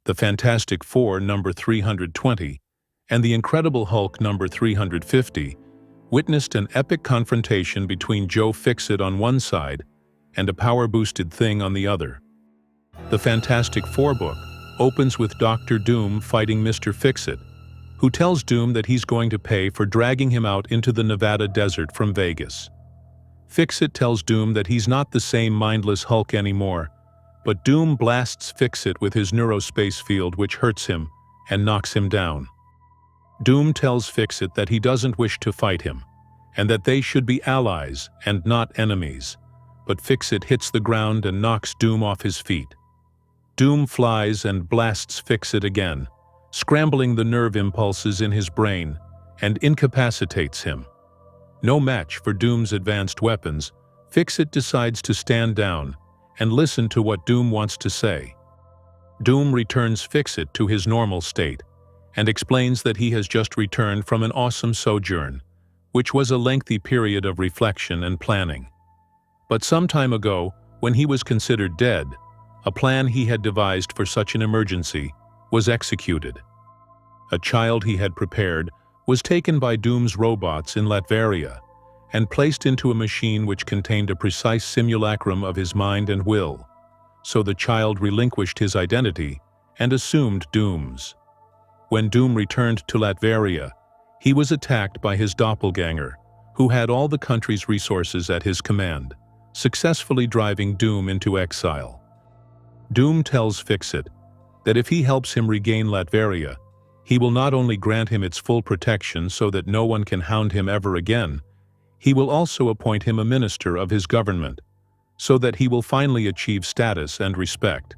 the Fantastic Four number 320, and the Incredible Hulk number 350, witnessed an epic confrontation between Joe Fixit on one side and a power-boosted Thing on the other. The Fantastic Four book opens with Dr. Doom fighting Mr. Fixit, who tells Doom that he's going to pay for dragging him out into the Nevada desert from Vegas. Fixit tells Doom that he's not the same mindless Hulk anymore, but Doom blasts Fixit with his neurospace field, which hurts him and knocks him down. Doom tells Fixit that he doesn't wish to fight him, and that they should be allies and not enemies, but Fixit hits the ground and knocks Doom off his feet. Doom flies and blasts Fixit again, scrambling the nerve impulses in his brain, and incapacitates him. No match for Doom's advanced weapons, Fixit decides to stand down and listen to what Doom wants to say. Doom returns Fixit to his normal state and explains that he has just returned from an awesome sojourn, which was a lengthy period of reflection and planning. But some time ago, when he was considered dead, a plan he had devised for such an emergency was executed. A child he had prepared was taken by Doom's robots in Latveria and placed into a machine which contained a precise simulacrum of his mind and will, so the child relinquished his identity and assumed Doom's. When Doom returned to Latveria, he was attacked by his doppelganger, who had all the country's resources at his command, successfully driving Doom into exile. Doom tells Fixit that if he helps him regain Latveria, he will not only grant him its full protection so that no one can hound him ever again, he will also appoint him a minister of his government, so that he will finally achieve status and respect.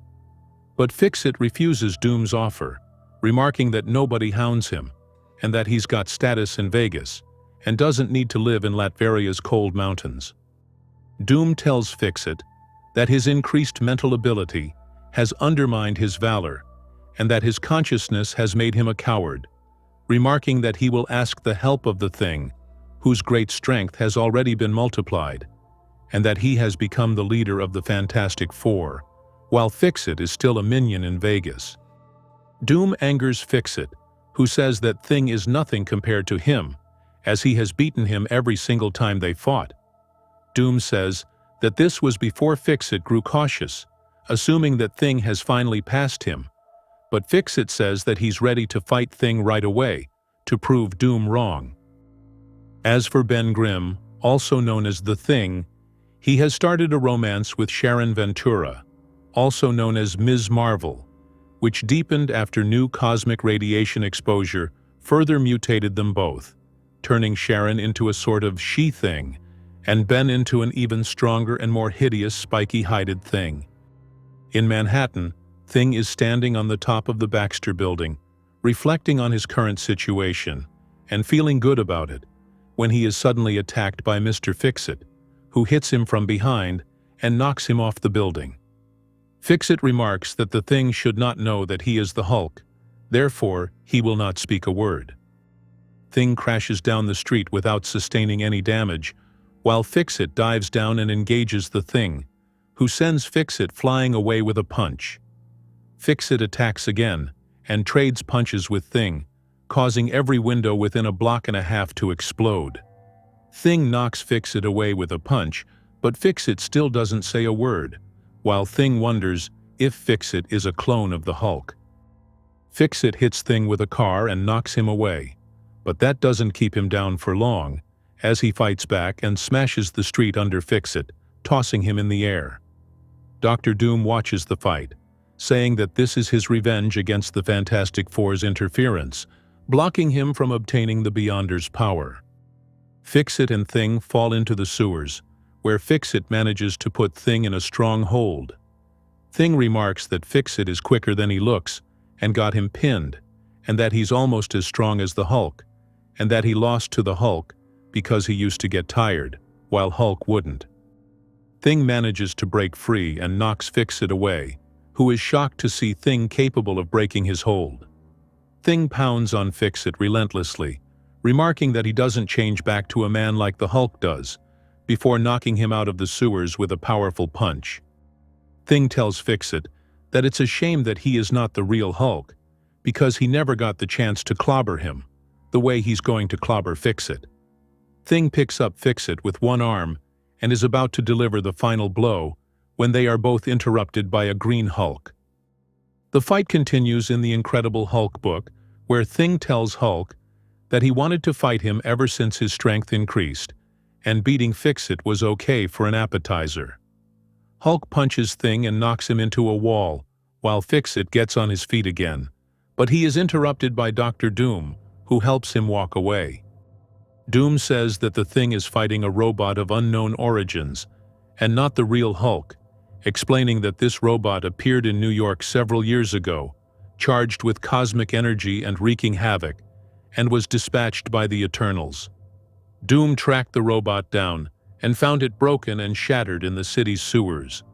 But Fixit refuses Doom's offer, remarking that nobody hounds him, and that he's got status in Vegas, and doesn't need to live in Latveria's cold mountains. Doom tells Fixit that his increased mental ability has undermined his valor, and that his consciousness has made him a coward, remarking that he will ask the help of the Thing, whose great strength has already been multiplied, and that he has become the leader of the Fantastic Four, while Fixit is still a minion in Vegas. Doom angers Fixit, who says that Thing is nothing compared to him, as he has beaten him every single time they fought. Doom says that this was before Fixit grew cautious, assuming that Thing has finally passed him, but Fixit says that he's ready to fight Thing right away, to prove Doom wrong. As for Ben Grimm, also known as the Thing, he has started a romance with Sharon Ventura, also known as Ms. Marvel, which deepened after new cosmic radiation exposure further mutated them both, turning Sharon into a sort of she-thing, and Ben into an even stronger and more hideous spiky-hided Thing. In Manhattan, Thing is standing on the top of the Baxter Building, reflecting on his current situation, and feeling good about it, when he is suddenly attacked by Mr. Fixit, who hits him from behind and knocks him off the building. Fixit remarks that the Thing should not know that he is the Hulk, therefore he will not speak a word. Thing crashes down the street without sustaining any damage, while Fixit dives down and engages the Thing, who sends Fixit flying away with a punch. Fixit attacks again and trades punches with Thing, causing every window within a block and a half to explode. Thing knocks Fixit away with a punch, but Fixit still doesn't say a word, while Thing wonders if Fixit is a clone of the Hulk. Fixit hits Thing with a car and knocks him away, but that doesn't keep him down for long, as he fights back and smashes the street under Fixit, tossing him in the air. Dr. Doom watches the fight, saying that this is his revenge against the Fantastic Four's interference, blocking him from obtaining the Beyonder's power. Fixit and Thing fall into the sewers, where Fixit manages to put Thing in a strong hold. Thing remarks that Fixit is quicker than he looks and got him pinned, and that he's almost as strong as the Hulk, and that he lost to the Hulk because he used to get tired, while Hulk wouldn't. Thing manages to break free and knocks Fixit away, who is shocked to see Thing capable of breaking his hold. Thing pounds on Fixit relentlessly, remarking that he doesn't change back to a man like the Hulk does, before knocking him out of the sewers with a powerful punch. Thing tells Fixit that it's a shame that he is not the real Hulk, because he never got the chance to clobber him, the way he's going to clobber Fixit. Thing picks up Fixit with one arm and is about to deliver the final blow when they are both interrupted by a green Hulk. The fight continues in the Incredible Hulk book, where Thing tells Hulk that he wanted to fight him ever since his strength increased, and beating Fixit was okay for an appetizer. Hulk punches Thing and knocks him into a wall, while Fixit gets on his feet again, but he is interrupted by Dr. Doom, who helps him walk away. Doom says that the Thing is fighting a robot of unknown origins, and not the real Hulk, explaining that this robot appeared in New York several years ago, charged with cosmic energy and wreaking havoc, and was dispatched by the Eternals. Doom tracked the robot down and found it broken and shattered in the city's sewers.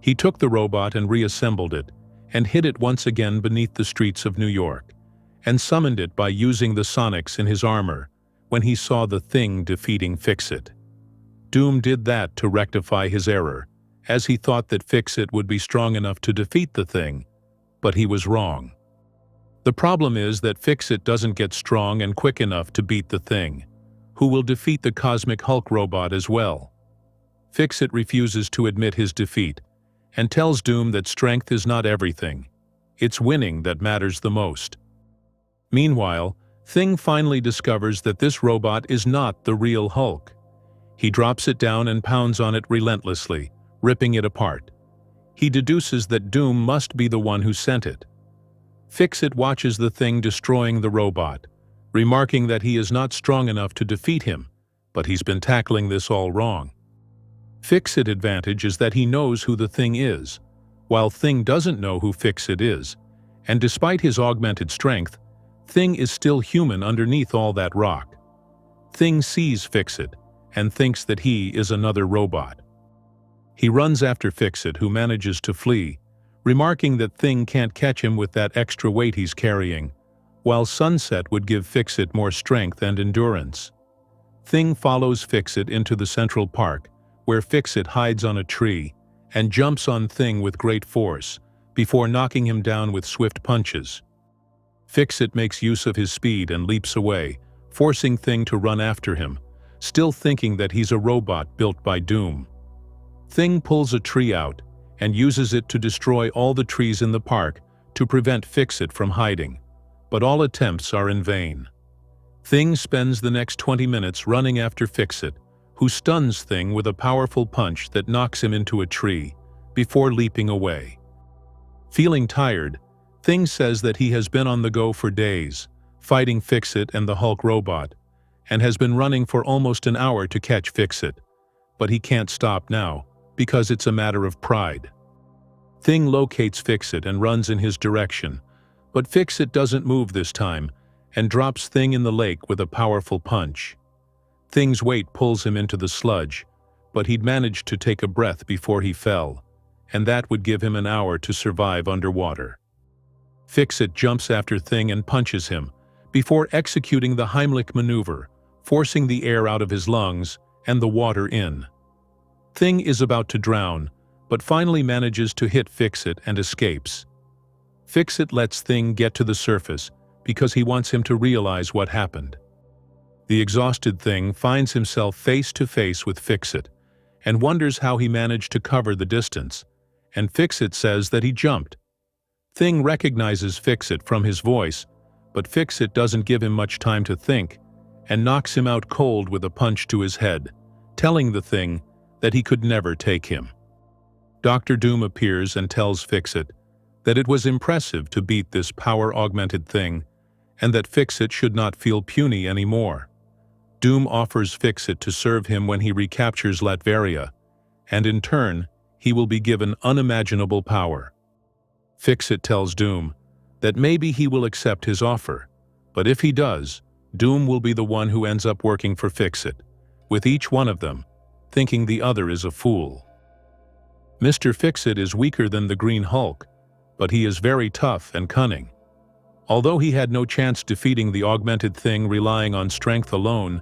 He took the robot and reassembled it, and hid it once again beneath the streets of New York, and summoned it by using the sonics in his armor when he saw the Thing defeating Fixit. Doom did that to rectify his error, as he thought that Fixit would be strong enough to defeat the Thing, but he was wrong. The problem is that Fixit doesn't get strong and quick enough to beat the Thing, who will defeat the Cosmic Hulk robot as well. Fixit refuses to admit his defeat, and tells Doom that strength is not everything. It's winning that matters the most. Meanwhile, Thing finally discovers that this robot is not the real Hulk. He drops it down and pounds on it relentlessly, ripping it apart. He deduces that Doom must be the one who sent it. Fixit watches the Thing destroying the robot, remarking that he is not strong enough to defeat him, but he's been tackling this all wrong. Fixit's advantage is that he knows who the Thing is, while Thing doesn't know who Fixit is, and despite his augmented strength, Thing is still human underneath all that rock. Thing sees Fixit and thinks that he is another robot. He runs after Fixit, who manages to flee, remarking that Thing can't catch him with that extra weight he's carrying, while sunset would give Fixit more strength and endurance. Thing follows Fixit into the Central Park, where Fixit hides on a tree and jumps on Thing with great force, before knocking him down with swift punches. Fixit makes use of his speed and leaps away, forcing Thing to run after him, still thinking that he's a robot built by Doom. Thing pulls a tree out and uses it to destroy all the trees in the park to prevent Fixit from hiding, but all attempts are in vain. Thing spends the next 20 minutes running after Fixit, who stuns Thing with a powerful punch that knocks him into a tree, before leaping away. Feeling tired, Thing says that he has been on the go for days, fighting Fixit and the Hulk robot, and has been running for almost an hour to catch Fixit, but he can't stop now, because it's a matter of pride. Thing locates Fixit and runs in his direction, but Fixit doesn't move this time, and drops Thing in the lake with a powerful punch. Thing's weight pulls him into the sludge, but he'd managed to take a breath before he fell, and that would give him an hour to survive underwater. Fixit jumps after Thing and punches him, before executing the Heimlich maneuver, forcing the air out of his lungs and the water in. Thing is about to drown, but finally manages to hit Fixit and escapes. Fixit lets Thing get to the surface because he wants him to realize what happened. The exhausted Thing finds himself face to face with Fixit and wonders how he managed to cover the distance, and Fixit says that he jumped. Thing recognizes Fixit from his voice, but Fixit doesn't give him much time to think and knocks him out cold with a punch to his head, telling the Thing that he could never take him. Dr. Doom appears and tells Fixit that it was impressive to beat this power-augmented Thing, and that Fixit should not feel puny anymore. Doom offers Fixit to serve him when he recaptures Latveria, and in turn, he will be given unimaginable power. Fixit tells Doom that maybe he will accept his offer, but if he does, Doom will be the one who ends up working for Fixit, with each one of them thinking the other is a fool. Mr. Fixit is weaker than the Green Hulk, but he is very tough and cunning. Although he had no chance defeating the augmented Thing relying on strength alone,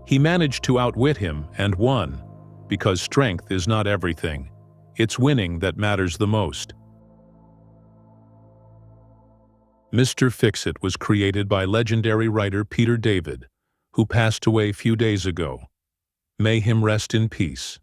he managed to outwit him and won, because strength is not everything. It's winning that matters the most. Mr. Fixit was created by legendary writer Peter David, who passed away few days ago. May him rest in peace.